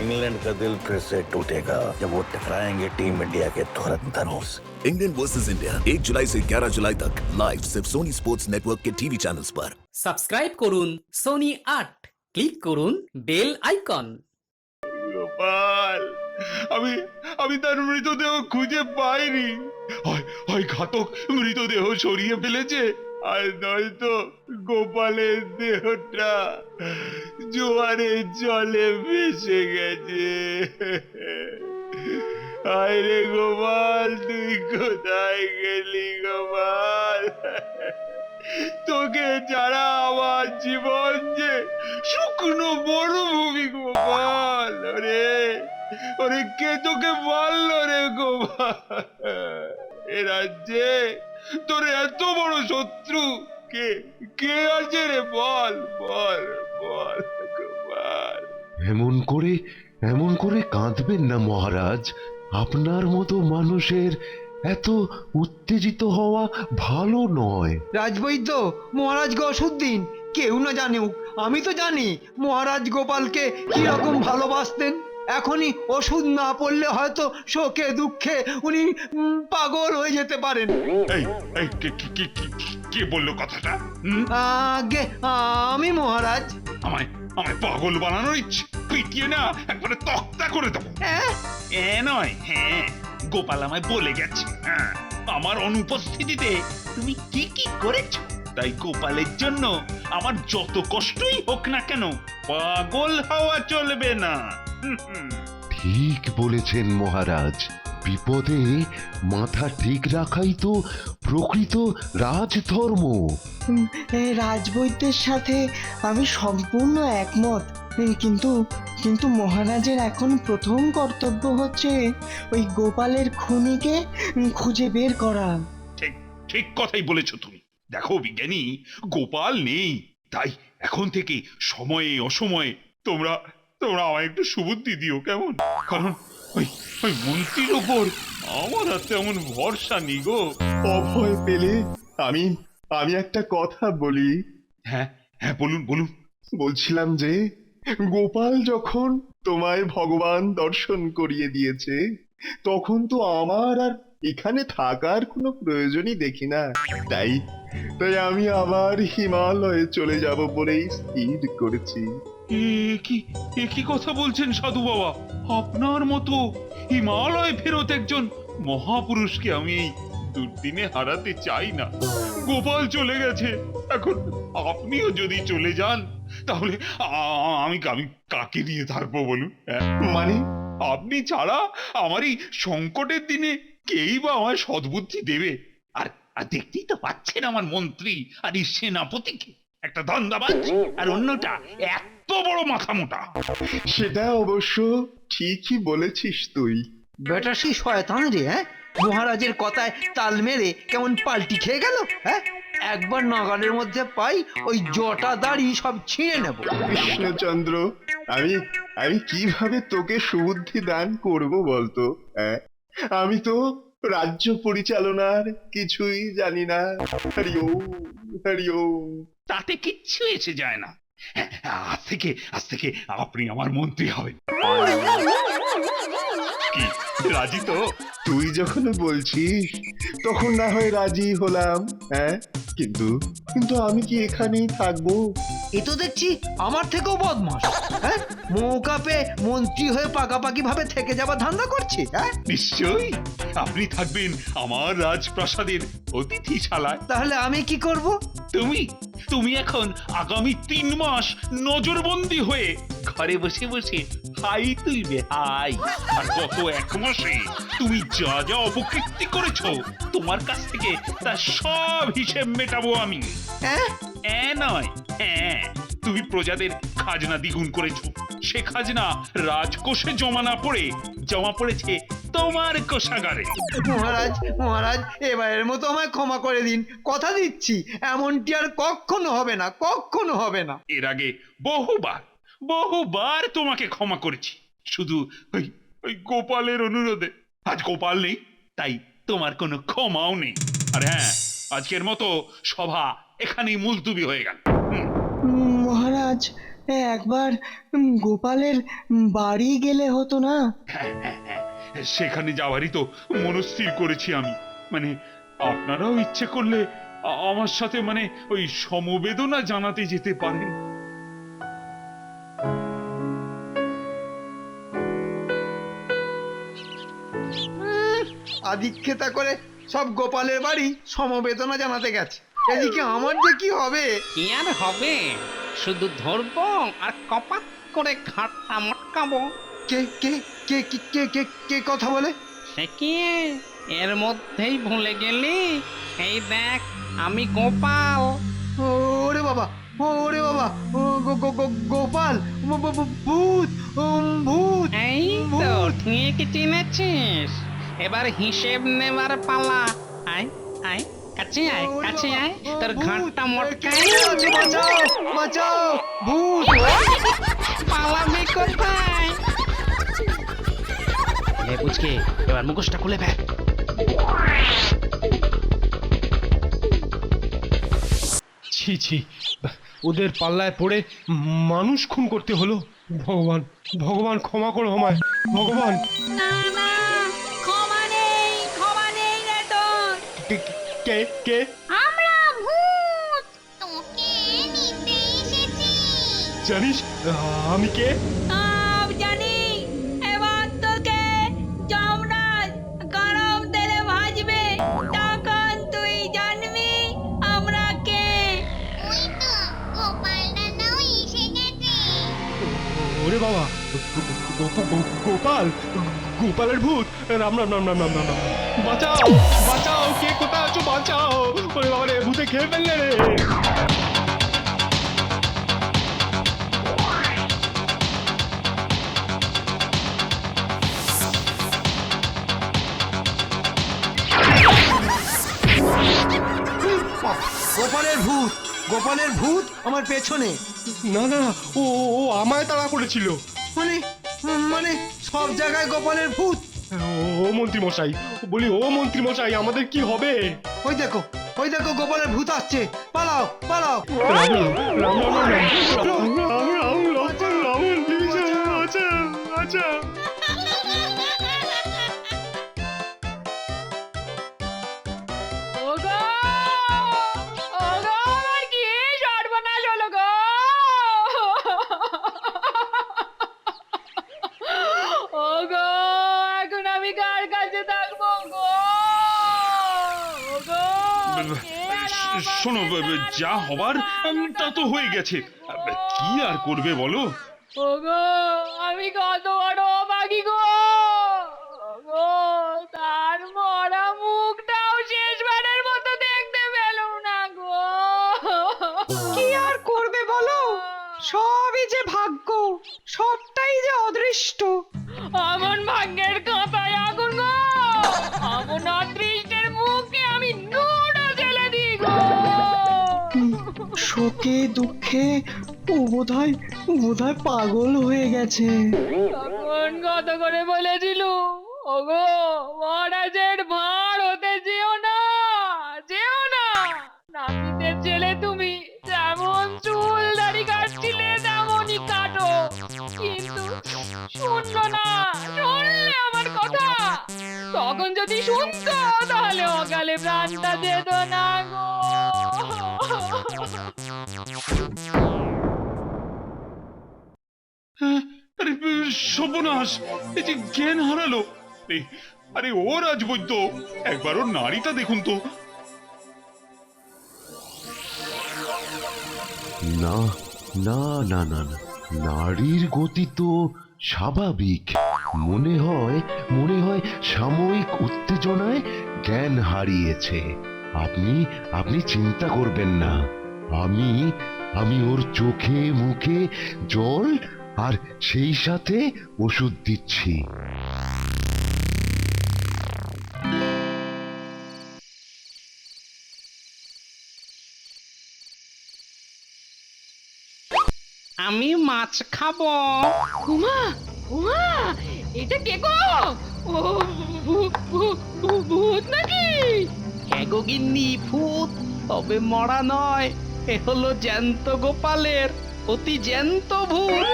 England का दिल फिर से टूटेगा जब वो टकराएंगे टीम इंडिया के धुरंधरों से। इंग्लैंड वर्सेस इंडिया 1 जुलाई से 11 जुलाई तक लाइव सिर्फ सोनी स्पोर्ट्स नेटवर्क के टीवी चैनल्स पर। সাবস্ক্রাইব করুন সোনি 8, ক্লিক করুন বেল আইকন। গোপাল, আমি আমি তার মৃতদেহ খুঁজে পাইনি। হয় হয় ঘাতক মৃতদেহ সরিয়ে ফেলেছে, আর নয়তো গোপালের দেহটা জোয়ারে জলে ভেসে গেছে। হায় রে গোপাল, তুই কোথায় গেলি গোপাল? তোকে ছাড়া আমার জীবন যে শুকনো মরুভূমি গোপাল। ওরে ওরে, কে তোকে মারলো রে গোপাল? এ রাজ্যে তোর এত বড় শত্রু কে কে আছে রে? বল বল বল গোপাল। এমন করে কাঁদবেন না মহারাজ। আপনার মতো মানুষের এত উত্তেজিত হওয়া ভালো নয়। রাজবৈদ্য, মহারাজকে ওষুধ দিন। কেউ না জানুক, আমি তো জানি মহারাজ গোপালকে কিরকম ভালোবাসতেন। এখনই ওষুধ না পড়লে হয়তো শোকে দুঃখে উনি পাগল হয়ে যেতে পারেন। এই এই কে বললো কথাটা? আগে আমি মহারাজ। আমায় আমায় পাগল বানানোর ইচ্ছে, পিটিয়ে না একবারে তক্তা করে দেবো। এ নয়, হ্যাঁ, গোপাল আমায় বলে গেছে, হ্যাঁ, আমার অনুপস্থিতিতে তুমি কি কি করেছো। তাই গোপালের জন্য আমার যত কষ্টই হোক না কেন, পাগল হওয়া চলবে না। ঠিক বলেছেন মহারাজ। বিপদে মাথা ঠিক রাখাই তো প্রকৃত রাজধর্ম। রাজবৈদ্যের সাথে আমি সম্পূর্ণ একমত, কিন্তু কিন্তু মহারাজের এখন প্রথম কর্তব্য হচ্ছে ওই গোপালের খুনিকে খুঁজে বের করা। ঠিক ঠিক কথাই বলেছো তুমি। দেখো বিজ্ঞানী, গোপাল নেই, তাই এখন থেকে সময়ে অসময়ে তোমরা তোমরা আমায় একটু সুবুদ্ধি দিও, কেমন? কারণ ওই ওই মন্ত্রীর ওপর আমার আর তেমন ভরসা নেই গো। অভয় পেলে আমি আমি একটা কথা বলি। হ্যাঁ হ্যাঁ, বলুন বলুন। বলছিলাম যে গোপাল যখন তোমায় ভগবান দর্শন করিয়ে দিয়েছে, তখন তো আমার আর এখানে থাকার কোনো প্রয়োজনই দেখি না। তাই তাই আমি আবার হিমালয়ে চলে যাব বলেই স্থির করেছি। এ কি কথা বলছেন সাধু বাবা? আপনার মতো হিমালয় ফেরত একজন মহাপুরুষকে আমি এই দুর্দিনে হারাতে চাই না। গোপাল চলে গেছে, এখন আপনিও যদি চলে যান, তাহলে আমি আমি কাকে দিয়ে থাকবো বলুন? মানে আপনি ছাড়া আমার এই সংকটের দিনে কেই বা আমায় সদ্বুদ্ধি দেবে? আর আর দেখতেই তো পাচ্ছেন আমার মন্ত্রী আর এই সেনাপতিকে, একটা ধান্দাবাজ আর অন্যটা এত বড় মাথা মোটা। সেটা অবশ্য ঠিকই বলেছিস তুই। বেটা সেই শয়তান রে, হ্যাঁ, মহারাজের কথায় তাল মেরে কেমন পাল্টি খেয়ে গেল। হ্যাঁ, একবার নাগালের মধ্যে পাই ওই জটা দাড়ি সব ছিঁড়ে নেব। কৃষ্ণচন্দ্র, আমি আমি কিভাবে তোকে সুবুদ্ধি দান করব বলতো? হ্যাঁ, আমি তো রাজ্য পরিচালনার কিছুই জানি না। হরি ওম হরি ওম। তাতে কিচ্ছু এসে যায় না। হ্যাঁ, আজ থেকে আপনি আমার মন্ত্রী হবেন। কি রাজি তো? তুই যখন বলছিস তখন না হয় রাজি হলাম। হ্যাঁ, কিন্তু কিন্তু আমি কি এখানেই থাকবো? এ তো দেখছি আমার থেকেও বদমাস। হ্যাঁ, মৌকা পেয়ে মন্ত্রী হয়ে পাকাপাকি ভাবে থেকে যাবার ধান্দা করছে। হ্যাঁ, নিশ্চয়ই আপনি থাকবেন আমার রাজপ্রাসাদের অতিথিশালায়। তাহলে আমি কি করব? তুমি তুমি এখন আগামী 3 মাস নজরবন্দি হয়ে ঘরে বসে বসে হাই তুলবে, হাই। আর গত 1 মাসে তুমি যা যা অপকীর্তি করেছো, তোমার কাছ থেকে তার সব হিসেব মেটাবো আমি। হ্যাঁ নয়, হ্যাঁ, তুমি প্রজাদের খাজনা দ্বিগুণ করেছো। সে খাজনা রাজকোষে জমা পড়েছে তোমার কোষাগারে। মহারাজ মহারাজ, এবারের মতো আমায় ক্ষমা করে দিন। কথা দিচ্ছি এমনটি আর কখনো হবে না, কখনো হবে না। এর আগে বহুবার তোমাকে ক্ষমা করেছি, শুধু ওই গোপালের অনুরোধে। আজ গোপাল নেই, তাই তোমার কোনো ক্ষমাও নেই। আর হ্যাঁ, আজকের মতো সভা এখানেই মুলতুবি হয়ে গেল। মহারাজ একবার গোপালের বাড়ি গেলে হতো না? সেখানে যাওয়ারই তো মনস্থির করেছি আমি। মানে আপনারাও ইচ্ছে করলে আমার সাথে মানে ওই সমবেদনা জানাতে যেতে পারেন। আদিক্ষেতা করে সব গোপালের বাড়ি সমবেদনা জানাতে গেছে, এদিকে আমার যে কি হবে? কি আর হবে, শুধু ধরবো আর কপাত করে ঘাটটা মটকাবো। কে কে কে কে কে কে কে কথা বলে? সে কি, এর মধ্যেই ভুলে গেলি? এই দেখ, আমি গোপাল। ওরে বাবা, ওরে বাবা, ও গোপাল, ভূত, ভূত। এই তো ঠিক চিনেছিস, এবার হিসেব নেবার পালা। আয় আয়, কাছে আয়, কাছে আয়, তোর ঘাটটা মটকাই। বাঁচাও, বাঁচাও, ভূত! পালাবি কোথায়? বুঝকে এবার মুখোশটা খুলে ফেল। ছি ছি, ওদের পাল্লায় পড়ে মানুষ খুন করতে হলো। ভগবান, ভগবান ক্ষমা করো আমায়, ভগবান। না না, ক্ষমা নেই, ক্ষমা নেই রে তোর। কে কে? আমরা ভূত, তোকে নিতে এসেছি। জানিস আমি কে? সব জানি, এবার তোকে যমরাজ গরম তেলে ভাজবে, তখন তুই জানবি আমরা কে। ওই তো গোপাল দাদাও এসে গেছে। ওরে বাবা, গোপাল, গোপালের ভূত! রাম রাম রাম রাম রাম রাম রাম। বাঁচাও, বাঁচাও, কে কোথায় আছো, বাঁচাও! ওরে বাবা রে, ভূতে খেয়ে ফেললে রে। গোপালের ভূত, গোপালের ভূত আমার পেছনে। না না, ও ও আমায় তাড়া করেছিল। মানে মানে সব জায়গায় গোপালের ভূত। ও মন্ত্রী মশাই, বলি ও মন্ত্রী মশাই, আমাদের কি হবে? ওই দেখো, ওই দেখো গোপালের ভূত আসছে, পালাও, পালাও। রাম রাম রাম রাম রাম রাম রাম রাম লক্ষণ রাম, আচ্ছা আচ্ছা। ওগো, ওগো, আমার কি সর্বনাশ হলো গো! ওগো, এখন আমি কার কাছে থাকবো গো? ওগো, কে আর শোনো, আমাকে যা হবার তা তো হয়ে গেছে, কি আর করবে বলো? ওগো, আমি কত বড় অভাগী গো! ওগো, তার মরা মুখটাও শেষবারের মতো দেখতে পেলুম না গো! কি আর করবে বলো, সবই যে ভাগ্য, সবটাই যে অদৃষ্ট। আমন ভাগ্যের কাঁথায় আগুন গো! আমন অদৃষ্টের মুখে আমি নুড়ো ঢেলে দিই গো! শোকে দুঃখে ও বোধহয় পাগল হয়ে গেছে। তখন কত করে বলেছিল, ওগো মহারাজের ভাঁড় হতে যেও না, যেও না। নাপিতের ছেলে তুমি, যেমন চুল দাড়ি কাটছিলে তেমনই কাটো। কিন্তু শুনলো না, শুনলে আমার কথা। তখন যদি শুনতো তাহলে অকালে প্রাণটা যেত না গো। আরে সর্বনাশ, এই যে জ্ঞান হারালো! আরে ও রাজবৈদ্য, একবার ওর নাড়িটা দেখুন তো। না না না না না, নারীর গতি তো স্বাভাবিক। মনে হয় সাময়িক উত্তেজনায় জ্ঞান হারিয়েছে। আপনি আপনি চিন্তা করবেন না, আমি ওর চোখে মুখে জল আর সেই সাথে ওষুধ দিচ্ছি। আমি মাছ খাবো। উমা, উমা, এটা কে গো? ও ভূত নাকি? হ্যাগো গিন্নি, ভূত, তবে মরা নয়, এ হলো জ্যান্ত গোপালের অতি জ্যান্ত ভূত।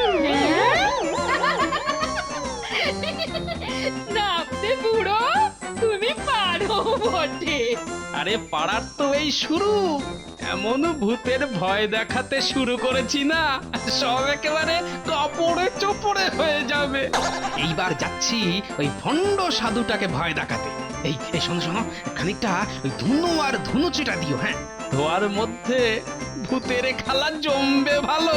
নামতে বুড়ো তুমি পারো বটে। আরে পাড়ার তো এই শুরু, এমন ভূতের ভয় দেখাতে শুরু করেছি না, সব একেবারে কাপড়ে চোপড়ে হয়ে যাবে। এইবার যাচ্ছি ওই ভণ্ড সাধুটাকে ভয় দেখাতে। এই শোনো শোনো, খানিকটা ওই ধুনো আর ধুনুচিটা দিও। হ্যাঁ, ধোয়ার মধ্যে ভূতের খেলা জমবে ভালো।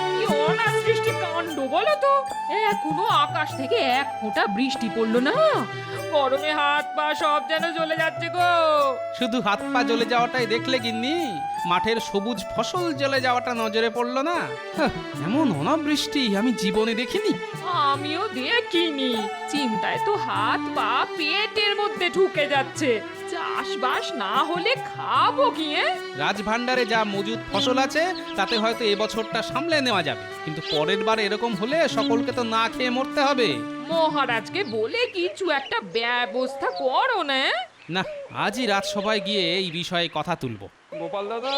কি অনাসৃষ্টি কাণ্ড বলো তো, এখনো আকাশ থেকে এক ফোঁটা বৃষ্টি পড়লো না। গরমে হাত পা সব যেন জ্বলে যাচ্ছে গো। শুধু হাত পা জ্বলে যাওয়াটাই দেখলে গিন্নি, মাঠের সবুজ ফসল জ্বলে যাওয়াটা নজরে পড়লো না? হাহ, এমন অনাবৃষ্টি আমি জীবনে দেখিনি। আমিও দেখিনি, চিন্তায় তো হাত পা পেটের মধ্যে ঢুকে যাচ্ছে। চাষবাস না হলে খাবো কি? রাজভান্ডারে যা মজুদ ফসল আছে তাতে হয়তো এবছরটা সামলে নেওয়া যাবে, কিন্তু পরের বার এরকম হলে সকলকে তো না খেয়ে মরতে হবে। মহারাজকে বলে কিছু একটা ব্যবস্থা করো না। না, আজই রাজসভায় গিয়ে এই বিষয়ে কথা তুলবো। গোপাল দাদা,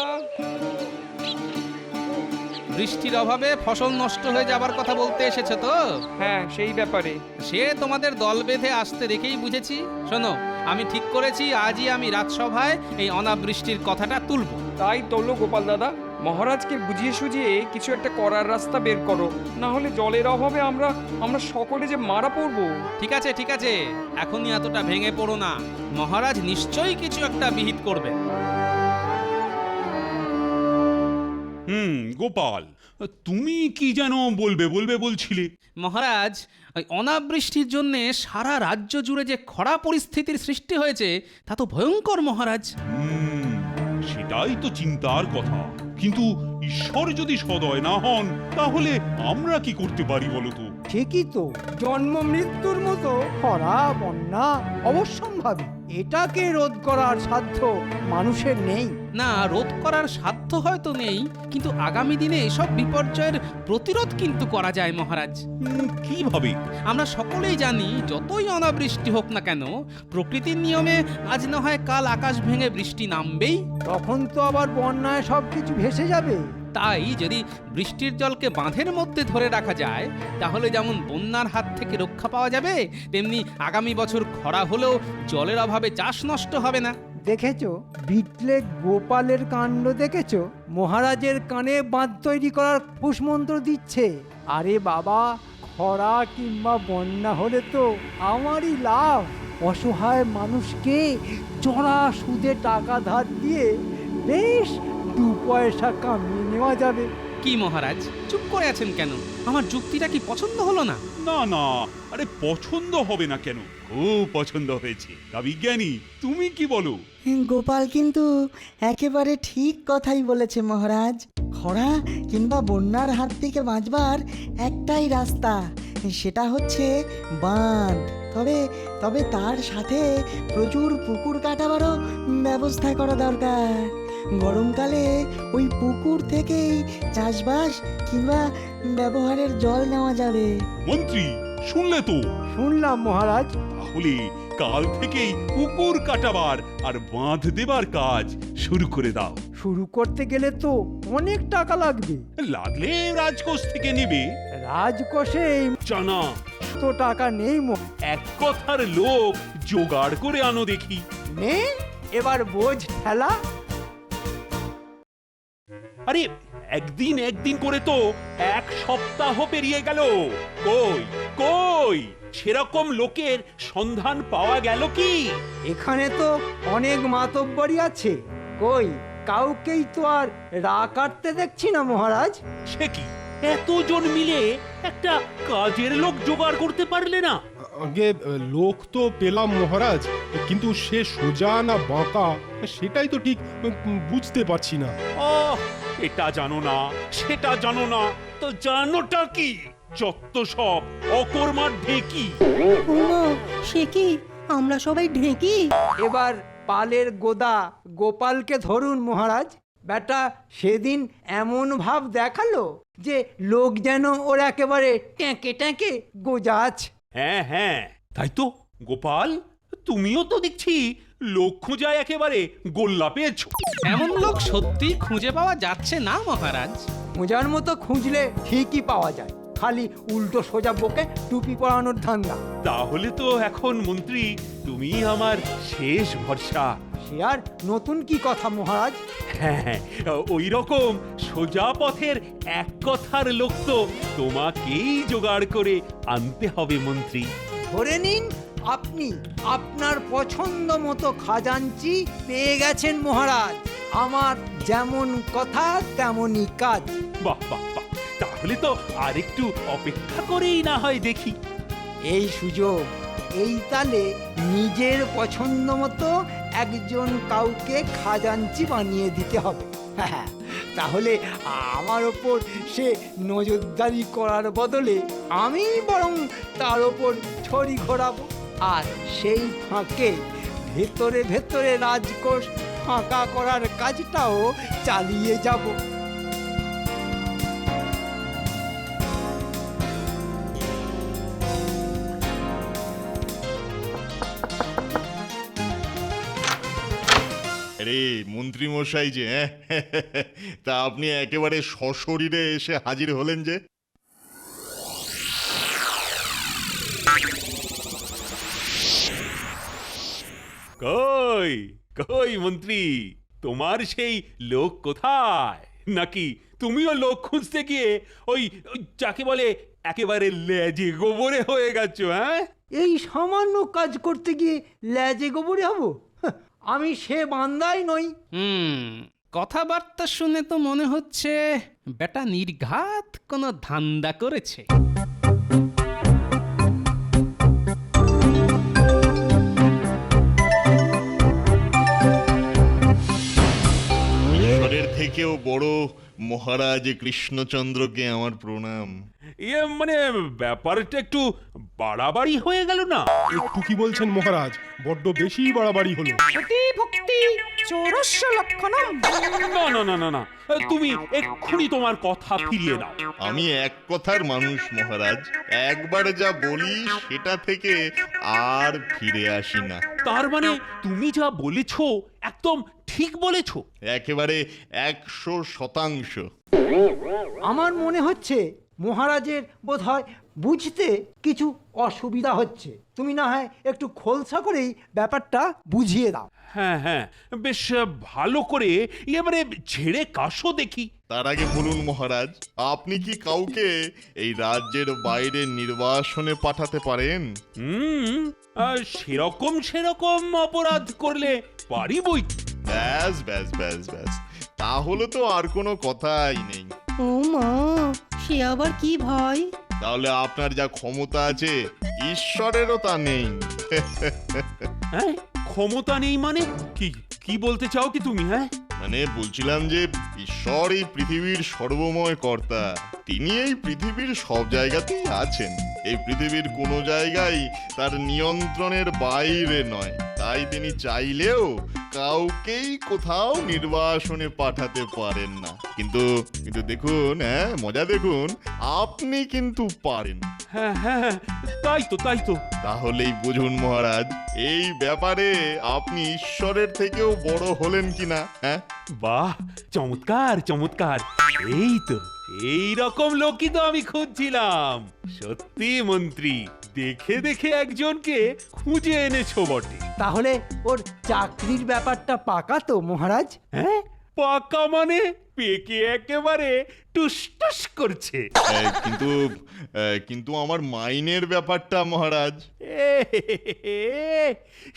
বৃষ্টির অভাবে ফসল নষ্ট হয়ে যাবার কথা বলতে এসেছে তো? হ্যাঁ সেই ব্যাপারে। সে তোমাদের দল বেঁধে আসতে দেখেই বুঝেছি। শোনো, আমি ঠিক করেছি আজই আমি রাজসভায় এই অনাবৃষ্টির কথাটা তুলবো। তাই তোলো গোপাল দাদা, মহারাজকে বুঝিয়ে সুঝিয়ে কিছু একটা করার রাস্তা বের করো, না হলে জলের অভাবে আমরা সকলে যে মারা পড়বো। ঠিক আছে ঠিক আছে, এখনই এতটা ভেঙে পড়ো না, মহারাজ নিশ্চয়ই কিছু একটা বিহিত করবে। গোপাল, তুমি কি যেন বলবে বলছিলে? মহারাজ, ওই অনাবৃষ্টির জন্য সারা রাজ্য জুড়ে যে খরা পরিস্থিতির সৃষ্টি হয়েছে তা তো ভয়ঙ্কর মহারাজ। সেটাই তো চিন্তার কথা, কিন্তু ঈশ্বর যদি সদয় না হন তাহলে আমরা কি করতে পারি বলো তো? ঠিকই তো, জন্ম মৃত্যুর মতো খরা বন্যা অবশ্যম্ভাবী, এটাকে রোধ করার সাধ্য মানুষের নেই। না, রোধ করার সাধ্য হয়তো নেই, কিন্তু আগামী দিনে এসব বিপর্যয়ের প্রতিরোধ কিন্তু করা যায় মহারাজ। কিভাবে? আমরা সকলেই জানি যতই অনাবৃষ্টি হোক না কেন, প্রকৃতির নিয়মে আজ না হয় কাল আকাশ ভেঙে বৃষ্টি নামবেই। তখন তো আবার বন্যায় সবকিছু ভেসে যাবে। তাই যদি বৃষ্টির জলকে বাঁধের মধ্যে ধরে রাখা যায়, তাহলে যেমন বন্যার হাত থেকে রক্ষা পাওয়া যাবে, তেমনি আগামী বছর খরা হলেও জলের অভাবে চাষ নষ্ট হবে না। দেখেছো বিটলে গোপালের কাণ্ড দেখেছো? মহারাজের কানে বাঁধ তৈরি করার পুষ্মন্ত্র দিচ্ছে। আরে বাবা, খরা কিংবা বন্যা হলে তো আমারই লাভ। অসহায় মানুষকে চড়া সুদে টাকা ধার দিয়ে বেশ 2 পয়সা কামিয়ে নেওয়া যাবে। কি মহারাজ, চুপ করে আছেন কেন? আমার যুক্তিটা কি পছন্দ হলো না? না না, আরে পছন্দ হবে না কেন? খুব পছন্দ হয়েছে। তা বিজ্ঞানী, তুমি কি বলো? গোপাল কিন্তু একেবারে ঠিক কথাই বলেছে মহারাজ। খরা কিংবা বন্যার হাত থেকে বাঁচবার একটাই রাস্তা, সেটা হচ্ছে বাঁধ। তবে তার সাথে প্রচুর পুকুর কাটাবারও ব্যবস্থা করা দরকার। গরমকালে ওই পুকুর থেকেই চাষবাস কিংবা ব্যবহারের জল নেওয়া যাবে। মন্ত্রী, শুনলে তো? শুনলাম মহারাজ। তাহলে কাল থেকেই পুকুর কাটাবার আর বাঁধ দেবার কাজ শুরু করে দাও। শুরু করতে গেলে তো অনেক টাকা লাগবে। লাগলে রাজকোষ থেকে নেবে। রাজকোষে জানা তো টাকা নেই। এক কথার লোক জোগাড় করে আনো দেখি। নে, এবার বোঝ ঠেলা। আরে একদিন করে তো 1 সপ্তাহ পেরিয়ে গেল। কই সেরকম লোকের সন্ধান পাওয়া গেল কি? এখানে তো অনেক মাতব্বরি আছে, কই কাউকেই তো আর রা কাটতে দেখছি না মহারাজ। সে কি, এতজন মিলে একটা কাজের লোক জোগাড় করতে পারলে না? আগে লোক তো পেলাম মহারাজ, কিন্তু সে সোজা না বাঁকা সেটাই তো ঠিক বুঝতে পারছি না। এটা জানো না, সেটা জানো না, তো জানোটা কি? যত সব অকর্মার ঢেকি। সে কি, আমরা সবাই ঢেকি? এবার পালের গোদা গোপালকে ধরুন মহারাজ। বেটা সেদিন এমন ভাব দেখালো যে লোক যেন ওর একেবারে ট্যাঁকে ট্যাঁকে গোজাছ। হ্যাঁ, তাই তো। গোপাল, তুমিও তো দেখছি লোক খোঁজায় একেবারে গোল্লা পেয়েছো। এমন লোক সত্যি খুঁজে পাওয়া যাচ্ছে না মহারাজ। খোঁজার মতো খুঁজলে ঠিকই পাওয়া যায়, খালি উল্টো সোজা বকে টুপি পরানোর ধান্দা। তাহলে তো এখন মন্ত্রী তুমি আমার শেষ ভরসা। সে আর নতুন কি কথা মহারাজ? হ্যাঁ, ওই রকম সোজা পথের এক কথার লোক তো তোমাকেই জোগাড় করে আনতে হবে মন্ত্রী। ধরে নিন আপনি আপনার পছন্দ মতো খাজাঞ্চি পেয়ে গেছেন মহারাজ। আমার যেমন কথা তেমনই কাজ। বাহ বাহ বাহ, তাহলে তো আরেকটু অপেক্ষা করেই না হয় দেখি। এই সুযোগ, এই তালে নিজের পছন্দ মতো একজন কাউকে খাজাঞ্চি বানিয়ে দিতে হবে। হ্যাঁ, তাহলে আমার ওপর সে নজরদারি করার বদলে আমি বরং তার ওপর ছড়ি ঘোরাবো, আর সেই ফাঁকে ভেতরে ভেতরে রাজকোষ ফাঁকা করার কাজটাও চালিয়ে যাব। আরে মন্ত্রী মশাই যে, তা আপনি একেবারে সশরীরে এসে হাজির হলেন যে। কই কই মন্ত্রী, তোমার সেই লোক কোথায়? নাকি তুমিও লোক খুঁজতে গিয়ে ওই যাকে বলে একেবারে লেজে গোবরে হয়ে গেছো? হ্যাঁ, এই সামান্য কাজ করতে গিয়ে লেজে গোবরে হব? আমি সে বান্দাই নই। কথাবার্তা শুনে তো মনে হচ্ছে বেটা নির্ঘাত কোনো ধান্দা করেছে। ঈশ্বরের থেকেও বড় মহারাজ কৃষ্ণচন্দ্রকে আমার প্রণাম। মানে ব্যাপারটা একটু বাড়াবাড়ি হয়ে গেল না? একটু কি বলছেন মহারাজ, বড্ড বেশি বাড়াবাড়ি হলো। না না না না না, তুমি এক্ষুনি তোমার কথা ফিরিয়ে নাও। আমি এক কথার মানুষ মহারাজ, একবার যা বলি সেটা থেকে আর ফিরে আসি না। তার মানে তুমি যা বলেছো একদম ঠিক বলেছো? একেবারে 100%। আমার মনে হচ্ছে মহারাজের বোধহয় বুঝতে কিছু অসুবিধা হচ্ছে। তুমি না হয় একটু খোলসা করেই ব্যাপারটা বুঝিয়ে দাও। হ্যাঁ হ্যাঁ, বেশ ভালো করে এবারে ঝেড়ে কাশো দেখি। তার আগে বলুন মহারাজ, আপনি কি কাউকে এই রাজ্যের বাইরে নির্বাসনে পাঠাতে পারেন? সেরকম অপরাধ করলে পারি বই। ব্যাস ব্যাস ব্যাস ব্যাস, তাহলে তো আর কোনো কথাই নেই। ও মা, সে আবার কি ভয়? তাহলে আপনার যা ক্ষমতা আছে ঈশ্বরেরও তা নেই। হ্যাঁ, ক্ষমতা নেই মানে কি? কি বলতে চাও কি তুমি? হ্যাঁ, মানে বলছিলাম যে ঈশ্বর এই পৃথিবীর সর্বময় কর্তা। তিনি এই পৃথিবীর সব জায়গাতেই আছেন। এই পৃথিবীর কোনো জায়গায় তার নিয়ন্ত্রণের বাইরে নয়। তাই তিনি চাইলেও কাউকেই কোথাও নির্বাসনে পাঠাতে পারেন না। কিন্তু দেখুন, হ্যাঁ মজা দেখুন, আপনি কিন্তু পারেন। হ্যাঁ হ্যাঁ, তাই তো তাই তো। তাহলেই বুঝুন মহারাজ, এই ব্যাপারে আপনি ঈশ্বরের থেকেও বড় হলেন কিনা। হ্যাঁ, বাহ, চমৎকার চমৎকার। এই তো এই রকম লোকই তো আমি খুঁজছিলাম। সত্যি মন্ত্রী, দেখে দেখে একজনকে খুঁজে এনেছো বটে। তাহলে ওর চাকরির ব্যাপারটা পাকা তো মহারাজ? হ্যাঁ, পাকা মানে পেকে একেবারে টুস টুস করছে। কিন্তু আমার মাইনের ব্যাপারটা মহারাজ।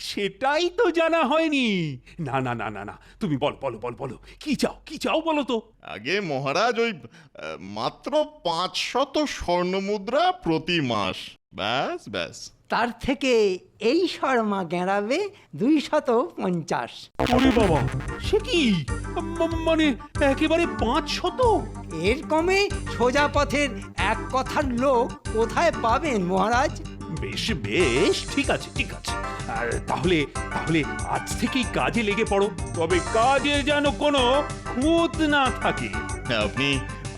সেটাই তো জানা হয়নি। না না না না না, তুমি বলো বলো বলো বলো, কি চাও কি চাও বলো তো। আগে মহারাজ ওই মাত্র 500 স্বর্ণমুদ্রা প্রতি মাস, ব্যাস ব্যাস। তার থেকে এই শর্মা গেঁড়াবে 250। ওরে বাবা, সে কি মানে একেবারে 500? এর কমে সোজা পথের এক কথার লোক কোথায় পাবেন মহারাজ? বেশ বেশ, ঠিক আছে ঠিক আছে। তাহলে তাহলে আজ থেকেই কাজে লেগে পড়ো। তবে কাজে যেন কোনো খুঁত না থাকে।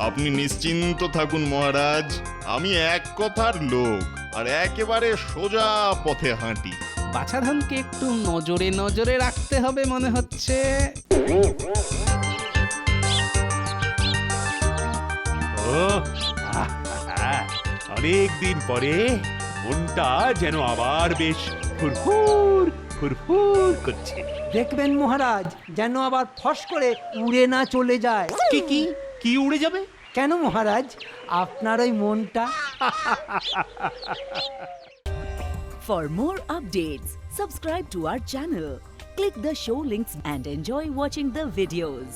আপনি নিশ্চিন্ত থাকুন মহারাজ, আমি এক কথার লোক আর একেবারে সোজা পথে হাঁটি। বাছাধনকে একটু নজরে নজরে রাখতে হবে মনে হচ্ছে। অনেক দিন পরে মনটা যেন আবার বেশ ফুরফুর ফুরফুর করছে। দেখবেন মহারাজ যেন আবার ফস করে উড়ে না চলে যায়। কি কি কি উড়ে যাবে? কেন মহারাজ, আপনার ওই মনটা। For more updates, subscribe to our channel, click the show links and enjoy watching the videos.